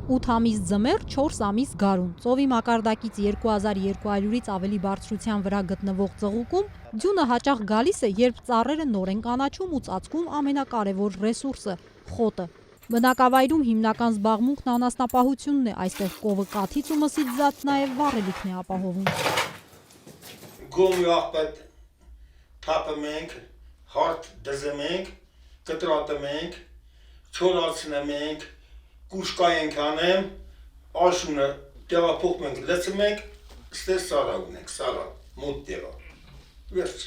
8 ամիս ձմեռ, 4 ամիս գարուն։ Ծովի մակարդակից 2200-ից ավելի բարձրության վրա գտնվող ծղուկում ձյունը հաճախ գալիս է, երբ ծառերը նոր են կանաչում ու ծածկում ամենակարևոր ռեսուրսը՝ խոտը։ Բնակավայրում հիմնական զբաղմունքն անասնապահությունն է, այստեղ կովը կաթից ու մսից զատ նաև վառելիքն է ապահովում։ Գոմի աղբետ թափում ենք, հարթ դզում ենք, կտրատում ենք, չորացնում ենք, կուշկա ենք անեմ, աշունը տեղափոխում ենք, լցում ենք, ստեղ սարա ունենք, սարա, մոտ տեղա, վերջ,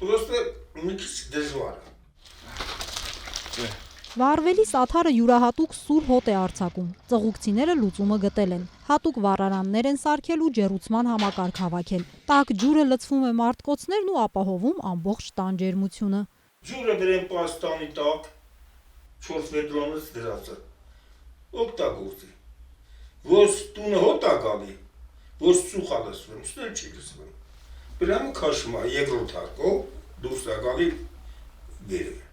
պրոստը մի քիչ դժվար է։ Վառվելիս Աթարը յուրահատուկ սուր հոտ է արձակում, ծղուկցիները լուծումը գտել են, հատուկ վառարաններ են սարքել ու ջեռուցման համակարգ հավաքել, տաք ջուրը լցվում է մարտկոցներն ու ապահովում ամբողջ տան ջերմությունը։ Ջուրը դրեմ պաստանի տակ, 4 վեդրանից դրածը, օգտագործի, որ տունը հոտ է գալի, որ սուխ է լսվում, ստեն չի լսվում, բրամը քաշում է երկրորդ հարկով, դուրս է գալի վերև։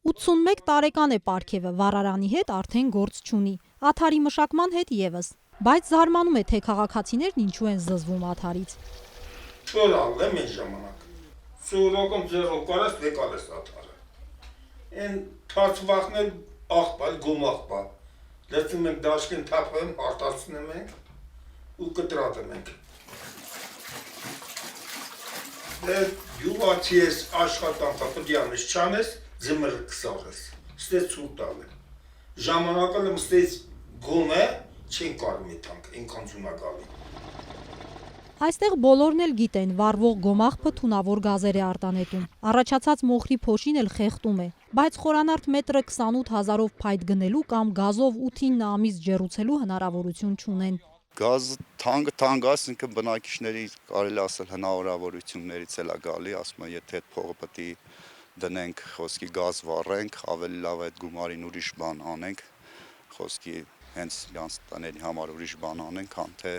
81 տարեկան է Պարքևը, վառարանի հետ արդեն գործ չունի, Աթարի մշակման հետ եւս, բայց զարմանում է, թե քաղաքացիներն ինչու են զզվում Աթարից։ Չորալ եմ այն ժամանակ, սովորական ձեռով կարած վեկալ ես Աթարը, են թարցվախն էլ աղբալ, գոմ աղբալ, լծում ենք դաշկին թափում, արտացնում ենք ու կտրատում ենք։ Յուղացի ես աշխատանքա պտյանես չանես, ձմրը կսաղես, ստեզ ծուր տալ է։ Ժամանակը լմ ստեզ գոմ է, չեն կարում է թանք, ենքան ձունա գալի։ Այստեղ բոլորն էլ գիտեն, վառվող գոմաղբը թունավոր գազեր է արտանետում, առաջացած մոխրի փոշին էլ խեղտում է, բայց խորանարդ մետրը 28 հազարով փայտ գնելու կամ գազով 8-9 ամիս ջեռուցելու հնարավորություն չունեն։ Գազ թանկ ասինքն բնակիչների կարելի ասել հնարավորություններից էլ է գալի, ասում եմ, եթե այդ փողը պետք է դնենք, խոսքի գազ վառենք, ավելի լավ է այդ գումարին ուրիշ բան անենք, խոսքի հենց իրանց տների համար ուրիշ բան անենք, քան թե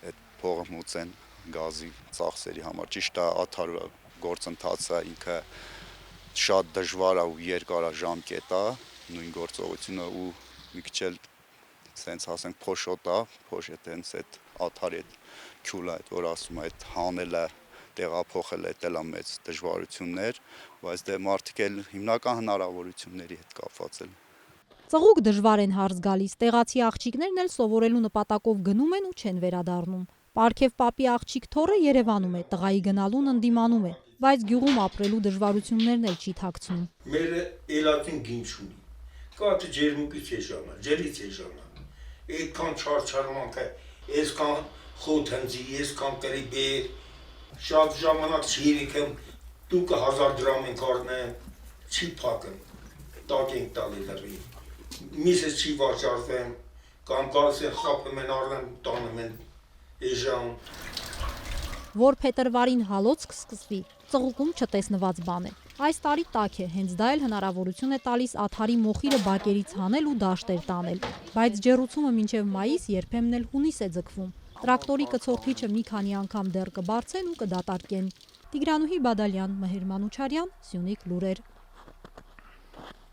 այդ փողը մուծեն գազի ծախսերի համար։ Ճիշտ է, Աթարը գործընթացը ինքը շատ դժվար է ու երկարաժամկետ է, նույն գործողությունը ու մի քիչ էլ սենց ասենք փոշոտ է, փոշետ հենց այդ Աթարի այդ քյուլը, որ ասում է, այդ հանելը տեղափոխել է մեծ դժվարություններ, բայց դե մարդիկ էլ հիմնական հնարավորությունների հետ կապված են։ Ծղուկ դժվար են հարց գալիս, տեղացի աղջիկներն էլ սովորելու նպատակով գնում են ու չեն վերադառնում։ Պարքև պապի աղջիկ Թորը Երևանում է, տղայի գնալուն ընդդիմանում է, բայց գյուղում ապրելու դժվարություններն էլ չի թաքցնում։ Մերը էլատին գին չունի, կաթը ջերմուկից է ժամը, ջերից է ժամը, այդքան չարչարմանք է, այսքան խոտ հնձի, այսքան կրի բեր, շատ ժամանակ չի երիքեմ, տուկը 1000 դրամ ենք արնեմ, չի պակն, տակ ենք տալի լրի, միսը չի վաճարվեմ, կամ կարս են խապում են արնեմ, տանում են էժան։ Որ փետրվարին հալոց կսկսվի, ծղուկում չտեսնված բան է։ Այս տարի տաք է, հենց դա էլ հնարավորություն է տալիս Աթարի մոխիրը բակերից հանել ու դաշտեր տանել, բայց ջեռուցումը մինչև մայիս երբեմն էլ հունիս է ձգվում։ Տրակտորի կցորդիչը մի քանի անգամ դեռ կբարձեն ու կդատարկեն։ Տիգրանուհի Բադալյան, Մհեր Մանուչարյան, Սյունիք լուրեր։